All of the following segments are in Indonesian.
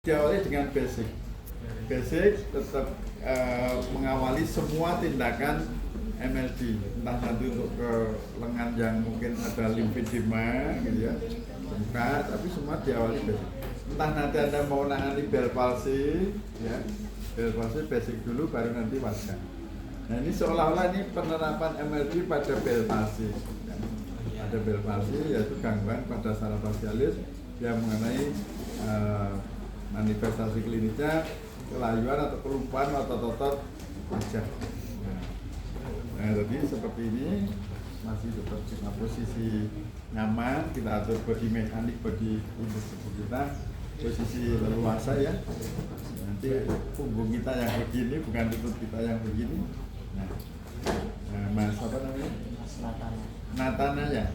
Diawali dengan basic. Basic tetap mengawali semua tindakan MLD, entah nanti untuk ke lengan yang mungkin ada limfedema gitu ya, buka, tapi semua diawali basic. Entah nanti Anda mau nangani Bell palsy, ya, Bell palsy basic dulu, baru nanti wajah. Nah ini seolah-olah ini penerapan MLD pada Bell palsy. Ya. Pada Bell palsy yaitu gangguan pada saraf facialis yang mengenai manifestasi klinisnya kelayuan atau kelumpuhan otot-otot wajah. Nah, jadi seperti ini masih tetap kita posisi nyaman, kita atur body mekanik, body tubuh kita posisi leluasa ya. Nanti punggung kita yang begini, bukan lutut kita yang begini. Nah, Mas apa namanya? Natana ya.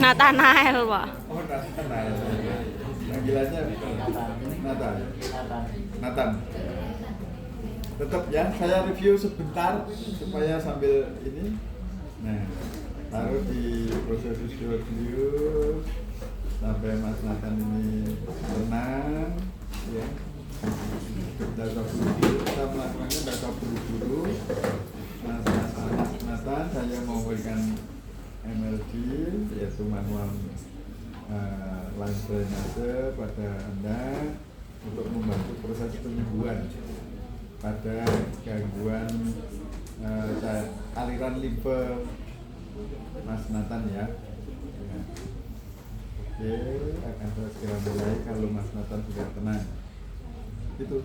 Nathanael, Pak. Oh, Natanael. Panggilannya Nathan. Tetap ya, saya review sebentar supaya sambil ini. Nah, taruh di proses review sampai Mas Nathan ini tenang, ya. Kita melakukannya data buru-buru. Mas Nathan, saya mau berikan MLD yaitu manual line drainase pada Anda untuk membantu proses penyembuhan pada gangguan aliran limfe Mas Nathan ya. Oke, akan saya segera mulai kalau Mas Nathan sudah tenang. Itu,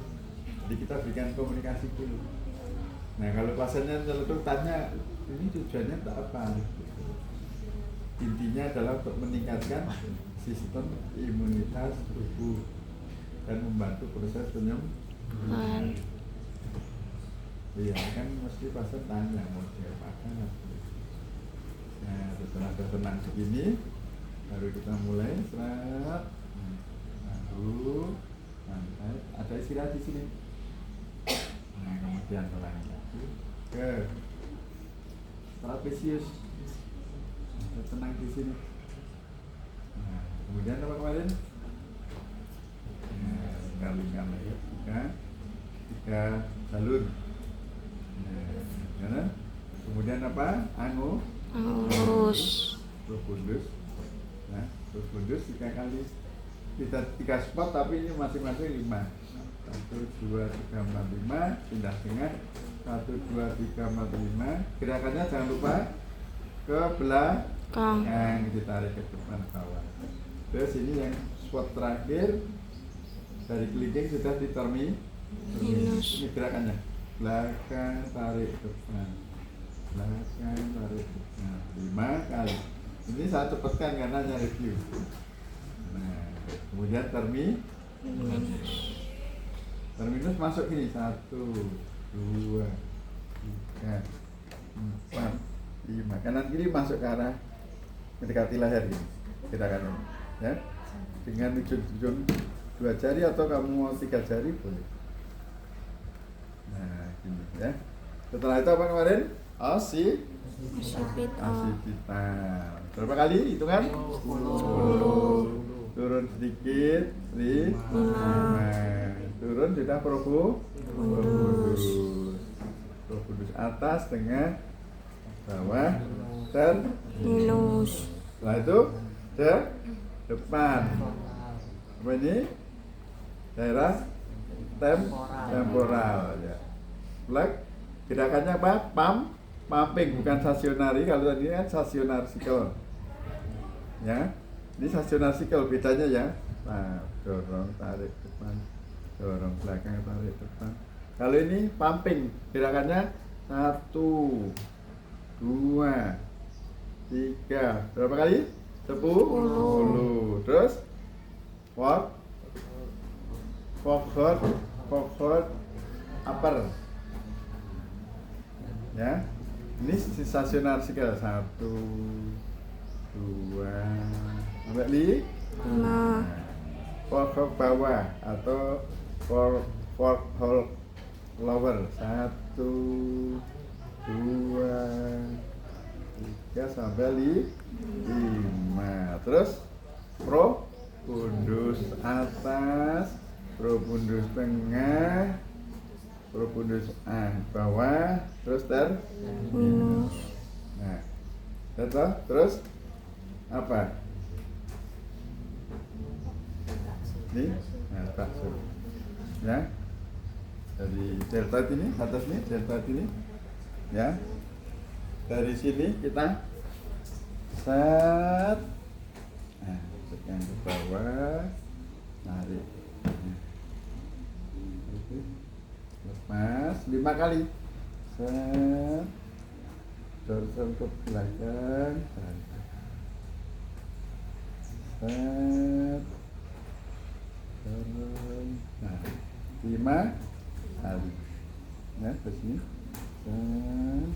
jadi kita berikan komunikasi dulu. Nah kalau pasiennya nyeletuk tanya, ini tujuannya tak apa? Intinya adalah untuk meningkatkan sistem imunitas tubuh dan membantu proses penyembuhan. Iya kan mesti pasien tanya mau diapakan. Nah setelah sudah tenang begini, baru kita mulai serat. Lalu santai, ada istirahat di sini. Nah kemudian ulangi lagi ke trapesius. Tenang di sini. Nah, kemudian apa kemarin? Lingkar ya, tiga jalur. Nah, kemudian apa? Angulus. Profundus. Nah, profundus 3 kali. Kita 3 spot tapi ini masing-masing 5. 1, 2, 3, 4, 5. Pindah tengah. 1, 2, 3, 4, 5. Gerakannya jangan lupa ke belakang, ditarik ke depan bawah. Terus ini yang spot terakhir dari kelingking sudah di terminus. Ini gerakannya belakang tarik depan, belakang tarik depan 5 kali. Ini saya cepatkan karena hanya review. Nah, kemudian terminus masuk ini 1, 2, 3, 4, 5. Kanan kiri masuk ke arah mendekati leher ini. Kita akan ya. Dengan ujung 2 jari atau kamu mau 3 jari boleh. Nah, gini ya. Setelah itu apa kemarin? Occipital. Berapa kali hitungan? 10. Turun sedikit, 5. Turun sudah profundus. Profundus atas, tengah, bawah, terminus. Setelah itu depan. Apa ini? Daerah temporal ya. Plek. Gerakannya apa? Pumping bukan stasionari. Kalau tadi kan stasionar sikel. Ya. Ini stasionar sikel bedanya ya. Nah, dorong tarik depan, dorong belakang tarik depan. Kalau ini pumping, gerakannya 1, 2, 3. Berapa kali? 10. Terus forward upper. Ya. Ini stasionar sikil 1, 2, sampai 5. Forward bawah atau forward lower 1, 2, 3 sampai 5. Terus profundus atas, Profundus tengah, profundus bawah, terus terminus. Nah, terus apa? Ini, nah, bakso. Ya, dari delta ini, atas ini, delta ini, ya. Dari sini kita set, nah, tekan ke bawah, tarik, lepas 5 kali, set, dorong ke belakang, tarik, set, dorong, nah, 5 kali, ya, ke sini, set.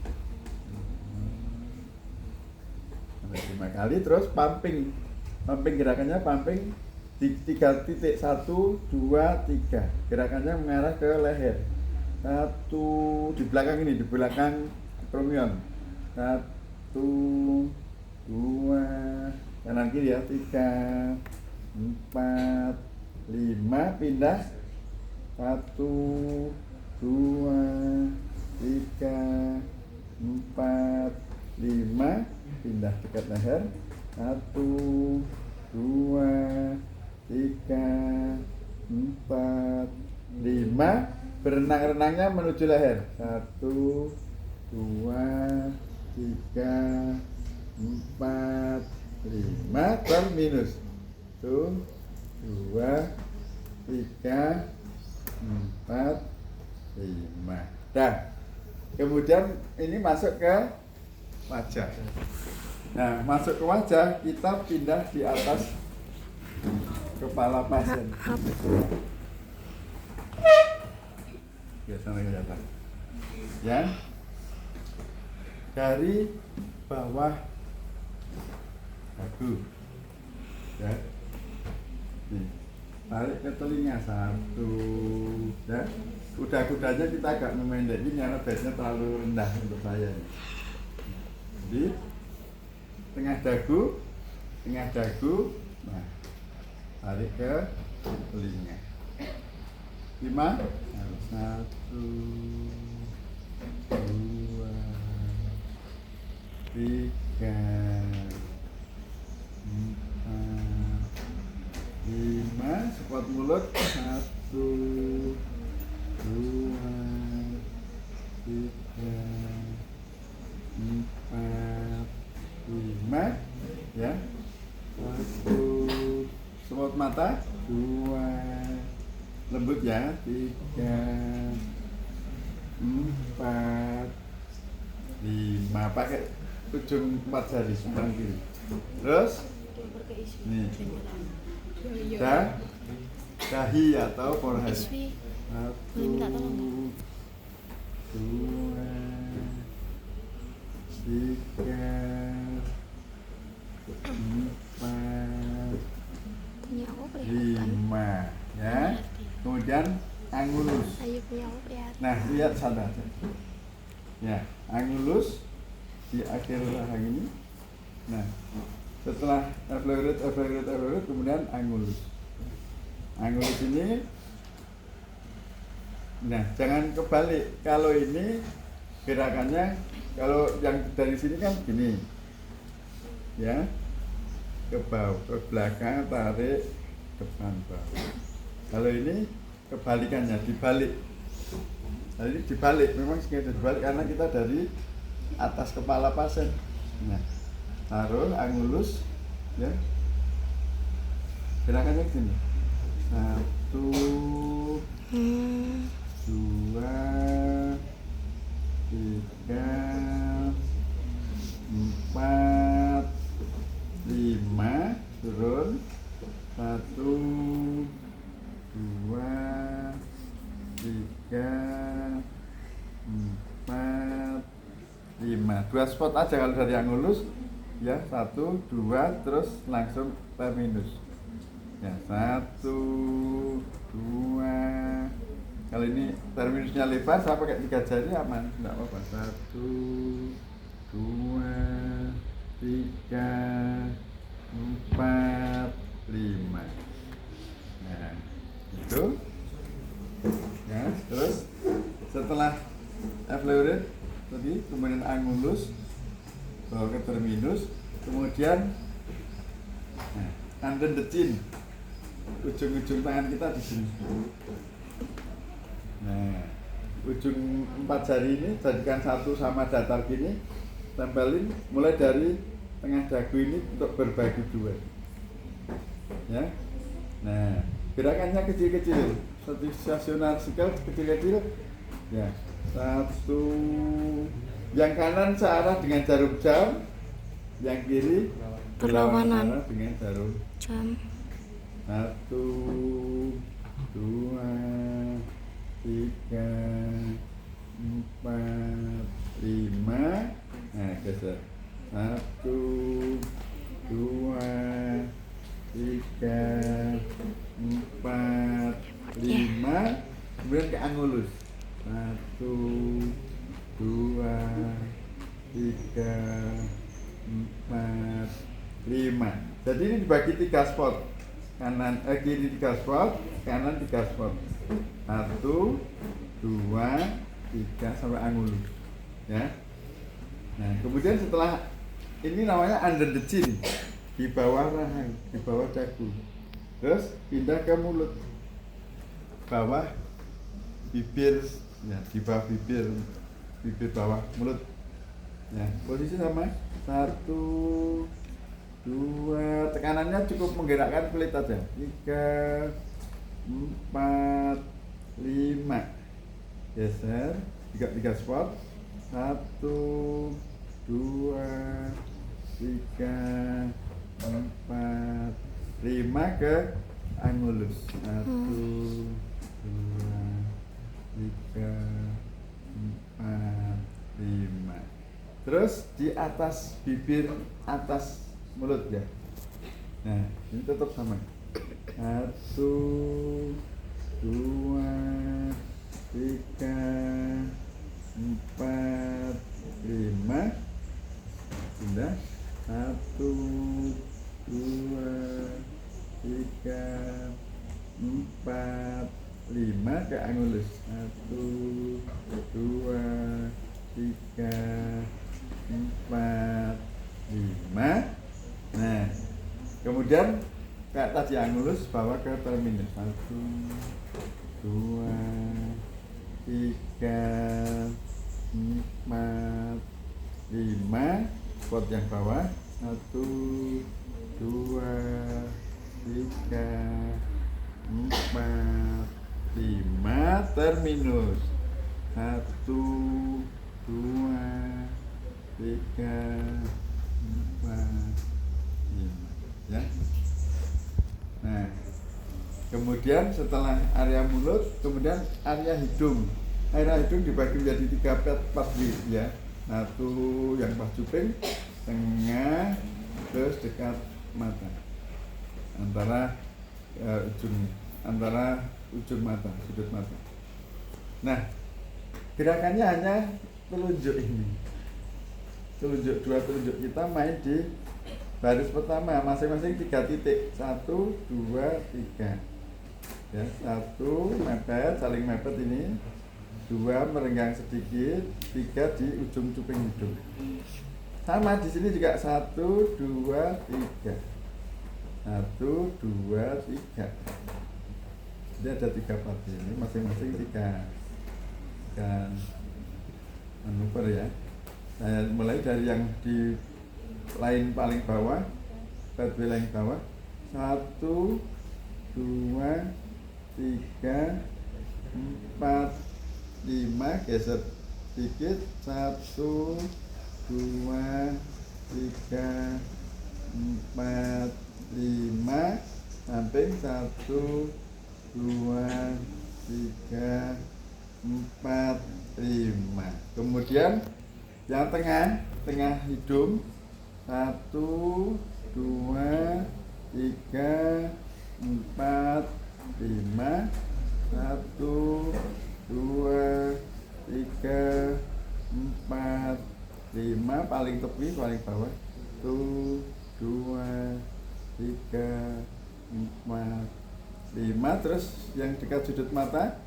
5 kali, terus pumping gerakannya pumping di 3 titik, 1, 2, 3, gerakannya mengarah ke leher. 1 di belakang ini, di belakang akromion. 1, 2, kanan kiri ya, 3, 4, 5, pindah 1, 2, 3, 4, 5, pindah dekat leher. 1, 2, 3, 4, 5, berenang-renangnya menuju leher. 1, 2, 3, 4, 5, terminus. 1, 2, 3, 4, 5. Dah. Kemudian ini masuk ke wajah. Nah, masuk ke wajah, kita pindah di atas kepala pasien. Biasanya kelihatan. Ya. Dari bawah dagu. Ya. Nih. Tarik ke telinga 1. Ya. Kuda-kudanya kita agak memendek ini karena bednya terlalu rendah untuk saya. Jadi tengah dagu, nah, tarik ke telinga. 5, 1, 2, 3, 4, 5, squat mulut. 1, 2, 3, 4, 5, ya. 1, semut mata. 2, lembut ya. 3, 4, 5, pakai ujung 4 jari sebelah kiri. Terus nih, dahi atau forehead. 1, 2, 3, 4, 5, ya. Kemudian angulus. Nah, lihat sana. Ya, angulus di akhir rahang ini. Nah, setelah efleurit, kemudian angulus. Angulus ini, nah, jangan kebalik. Kalau ini gerakannya, kalau yang dari sini kan gini, ya, ke bawah, ke belakang, tarik, depan bawah. Kalau ini kebalikannya, dibalik. Nah, ini dibalik, memang sengaja dibalik karena kita dari atas kepala pasien. Nah, taruh angulus, ya, gerakannya gini. 1, 2, 3, 4, 5, turun. 1, 2, 3, 4, 5. 2 spot aja kalau dari angulus, ya. 1, 2, terus langsung terminus. Ya, 1, 2. Kalau ini terminusnya lebar, saya pakai 3 jari aman, enggak apa-apa. 1, 2, 3, 4, 5. Nah, itu Ya, terus setelah F leure tadi, kemudian angulus bawa ke terminus, kemudian under the chin, ujung-ujung tangan kita di sini. Nah, ujung 4 jari ini jadikan satu sama datar gini, tempelin mulai dari tengah dagu ini untuk berbagi dua. Ya, nah gerakannya kecil-kecil, stasionar skill kecil-kecil. Ya, satu, yang kanan searah dengan jarum jam, yang kiri berlawanan arah dengan jarum jam. 1, 2, 3, 4, 5. Nah, geser. 1, 2, 3, 4, 5. Kemudian ke angulus. 1, 2, 3, 4, 5. Jadi ini dibagi 3 spot. Kiri 3 spot, kanan 3 spot. 1, 2, 3 sampai angulus. Ya. Nah, kemudian setelah ini namanya under the chin, di bawah rahang, di bawah dagu. Terus pindah ke mulut, bawah bibir, ya di bawah bibir bawah mulut. Ya, posisi sama. 1, 2, tekanannya cukup menggerakkan kulit aja. 3, 4, 5. Geser, 3 spot. 1, 2, 3, 4, 5 ke angulus. 1, 2, 3, 4, 5. Terus di atas bibir, atas mulut ya. Nah, ini tetap sama. 1, 2, 3, 4, 5. Pindah. 1, 2, 3, 4, 5 ke angulus. 1, 2, 3, 4, 5. Nah, kemudian kayak tadi angulus bawa ke terminus. 1, 2, 3, 4, 5. Spot yang bawah. 1, 2, 3, 4, 5. Terminus. 1, 2, 3, 4, 5. Ya. Nah, kemudian setelah area mulut, kemudian area hidung. Area hidung dibagi menjadi 3 part ya. 1 yang pas cuping, tengah, terus dekat mata, antara ujung mata, sudut mata. Nah, gerakannya hanya telunjuk ini. Dua telunjuk kita main di baris pertama, masing-masing 3 titik. 1, 2, 3. Ya, 1 mepet, saling mepet ini. 2 merenggang sedikit, 3 di ujung cuping hidung. Sama di sini juga 1, 2, 3. 1, 2, 3. Jadi ada 3 part ini, masing-masing 3 manuver ya. Saya mulai dari yang di line paling bawah, pathway line bawah. 1, 2, 3, 4, 5, geser sedikit. 1, 2, 3, 4, 5. Samping 1, 2, 3, 4, 5. Kemudian yang tengah hidung. 1, 2, 3, 4, 5. 1, 2, 3, 4, 5. Paling tepi, paling bawah. 1, 2, 3, 4, 5. Terus yang dekat sudut mata.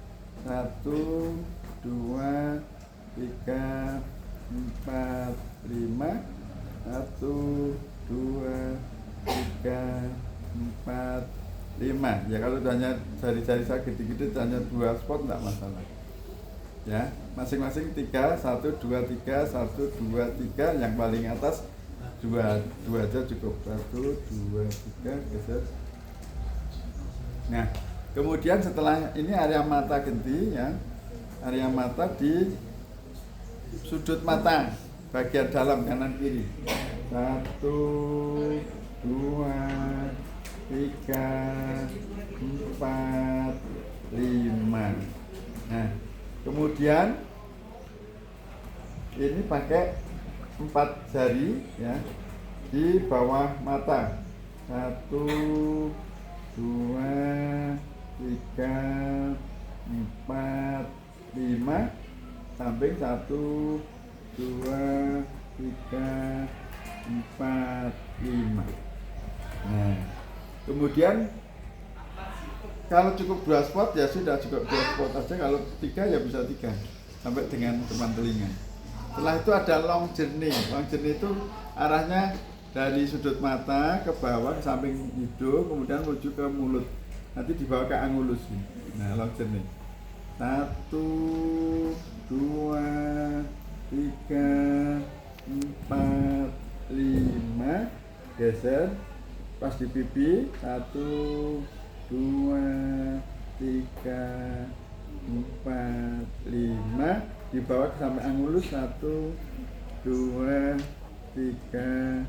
1, 2, 3, 4, 5. 1, 2, 3, 4, 5. Ya kalau hanya jari-jari sakit dikit hanya 2 spot enggak masalah. Ya, masing-masing 3, 1, 2, 3, 1, 2, 3. Yang paling atas 2 aja cukup. 1, 2, 3, geser. Nah, kemudian setelah ini area mata genti ya. Area mata di sudut mata bagian dalam kanan kiri. 1, 2, 3, 4, 5. Nah, kemudian ini pakai 4 jari ya di bawah mata. 1, 2, 3, 4, 5. Samping 1, 2, 3, 4, 5. Nah, kemudian kalau cukup 2 spot ya sudah cukup 2 spot aja. Kalau 3 ya bisa 3 sampai dengan depan telinga. Setelah itu ada long journey. Long journey itu arahnya dari sudut mata ke bawah ke samping hidung, kemudian menuju ke mulut. Nanti dibawa ke angulus. Nah, long journey. 1, 2, 3, 4, 5. Geser pas di pipi. 1, 2, 3, 4, 5. Dibawa ke sampai angulus. 1, 2, 3,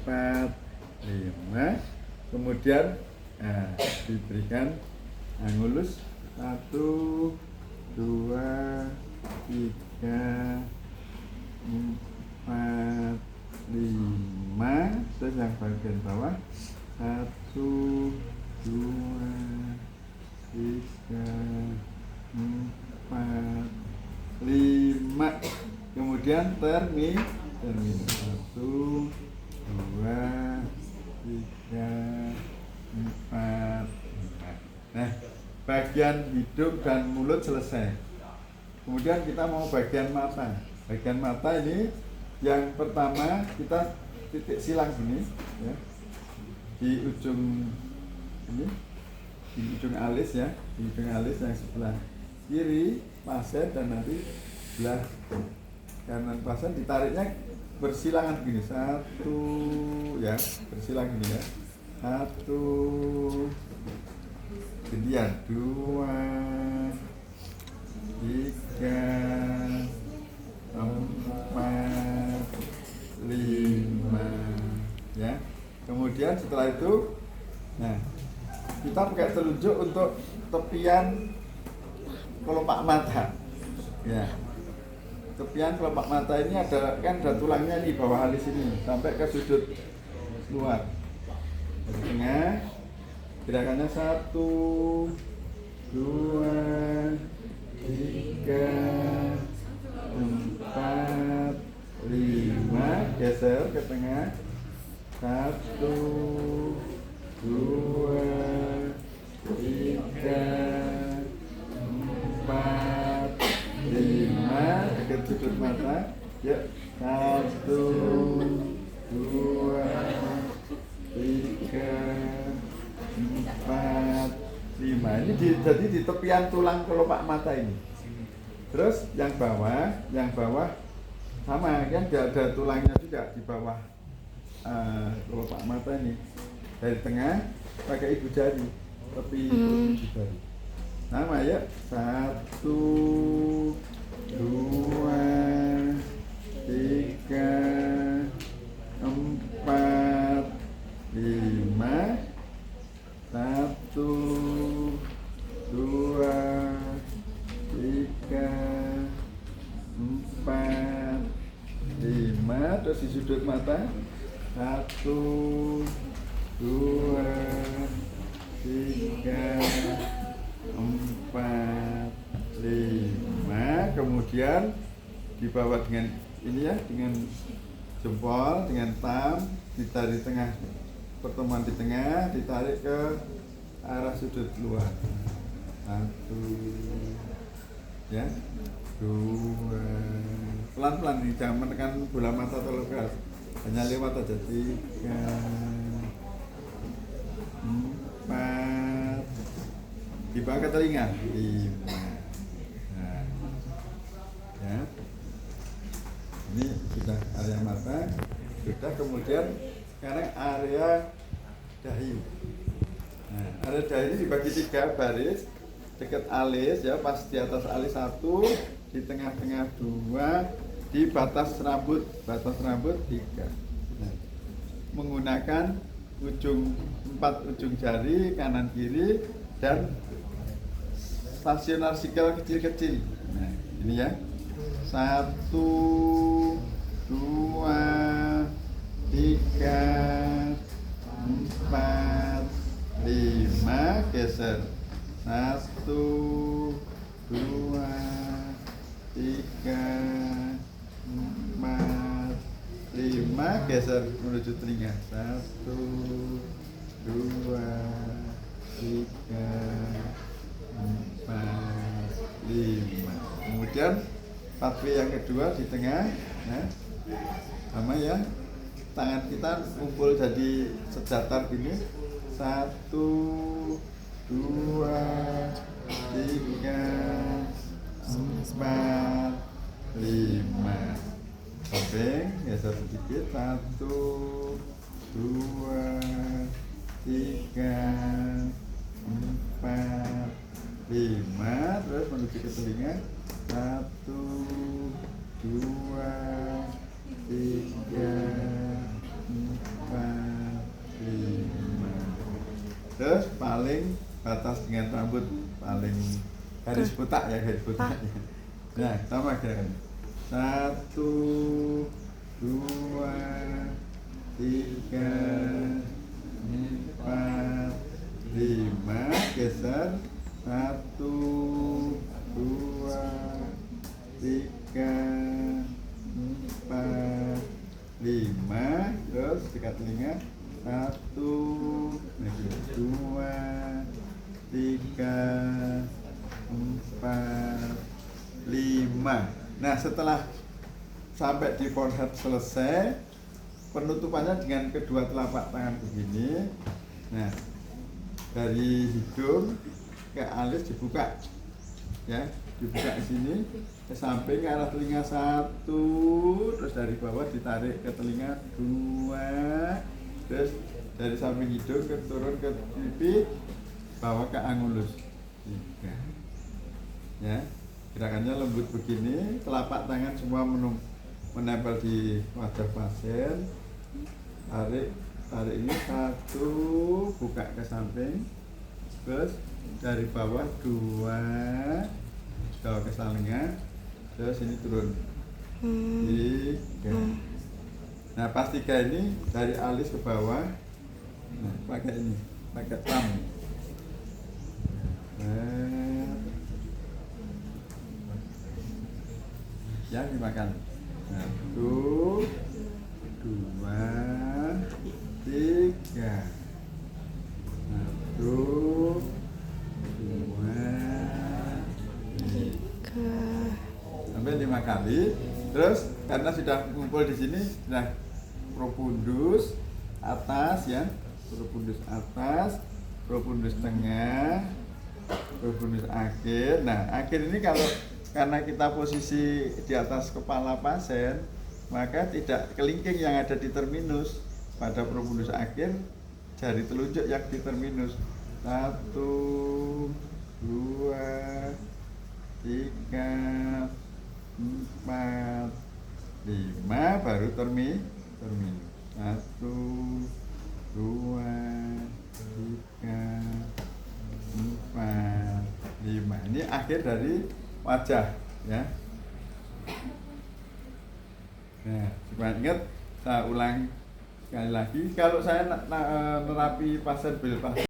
4, 5. Kemudian diberikan angulus. 1, 2, 3, 4, 5. Terus yang bagian bawah 1, 2, 3, 4, 5. Kemudian termin 1, 2, 3, 4, 5. Nah, bagian hidung dan mulut selesai. Kemudian kita mau bagian mata. Bagian mata ini yang pertama kita titik silang gini ya. Di ujung ini, di ujung alis ya, di ujung alis yang sebelah kiri pasien dan nanti sebelah kanan pasien ditariknya bersilangan begini. 1 ya, bersilang gini ya. 1, kemudian 2, 3, 4, 5 ya. Kemudian setelah itu nah kita pakai telunjuk untuk tepian kelopak mata ya. Tepian kelopak mata ini ada tulangnya di bawah alis ini sampai ke sudut luar. Dari tengah gerakannya 1, 2, 3, 4, 5. Geser ke tengah. 1, 2, 3, 4, 5. Dekat sudut mata. Ya. 1, 2, 3, 4, 5. Ini jadi di tepian tulang kelopak mata ini. Terus yang bawah sama kan ada tulangnya juga di bawah kelopak mata ini. Dari tengah pakai ibu jari, tepi ibu jari. Sama ya. 1, 2, 3, 4, 5. 1, 2, 3, 4, 5. Terus di sudut mata 1, 2, 3, 4, 5. Kemudian dibawa dengan ini ya, dengan jempol, dengan thumb, ditarik tengah, pertemuan di tengah, ditarik ke arah sudut luar. 1, ya, 2, pelan-pelan nih, jangan menekan bola mata terlalu keras, hanya lewat aja, 3, 4, dibawa ke telinga, 5. Nah, ya, ini sudah area mata, sudah. Kemudian sekarang area dahi. Nah, area dahi ini dibagi 3 baris, dekat alis ya, pas di atas alis 1, di tengah-tengah 2, di batas rambut 3. Nah, menggunakan 4 ujung jari kanan kiri dan stasionar sikil kecil-kecil. Nah, ini ya. 1, 2, 3, 4, 5, geser. 1, 2, 3, 4, 5, geser menuju telinga. 1, 2, 3, 4, 5. Kemudian 4V yang kedua di tengah, ya, sama ya. Tangan kita kumpul jadi sejatar gini. 1, 2, 3, 4, 5. Samping, geser sedikit. 1, 2, 3, 4, 5. Terus menuju ke telinga. 1, 2, 3, 4, 5. Terus paling batas dengan rambut, paling garis butak ya, garis butaknya. Nah, sama gerakan. 1, 2, 3, 4, 5, geser. 1, 2, 3, 4, 5. Terus dekat telinga. 1, 2, 3, 4, 5. Nah, setelah sampai di forehead selesai, penutupannya dengan kedua telapak tangan begini. Nah, dari hidung ke alis dibuka, ya, dibuka ke sini, ke samping ke arah telinga 1, terus dari bawah ditarik ke telinga 2, terus dari samping hidung ke turun ke pipi, bawa ke angulus 3. Ya, gerakannya lembut begini, telapak tangan semua menempel di wajah pasien. Tarik ini 1, buka ke samping, terus dari bawah 2, bawa ke telinga, terus ini turun 3. Nah, pas 3 ini dari alis ke bawah. Nah, pakai ini, pakai thumb. Yang dimakan. 1, 2, 3. 1, 2, 3. Sampai 5 kali. Terus karena sudah kumpul di sini, sudah profundus atas ya, profundus atas, profundus tengah, profundus akhir. Nah, akhir ini kalau karena kita posisi di atas kepala pasien, maka tidak kelingking yang ada di terminus. Pada profundus akhir, jari telunjuk yang di terminus. 1, 2, 3, 4, 5, baru terminus. 1, 2, 3, 4, 5. Ini akhir dari wajah ya. Nah, supaya ingat, saya ulang sekali lagi, kalau saya nerapi pasien bil pasien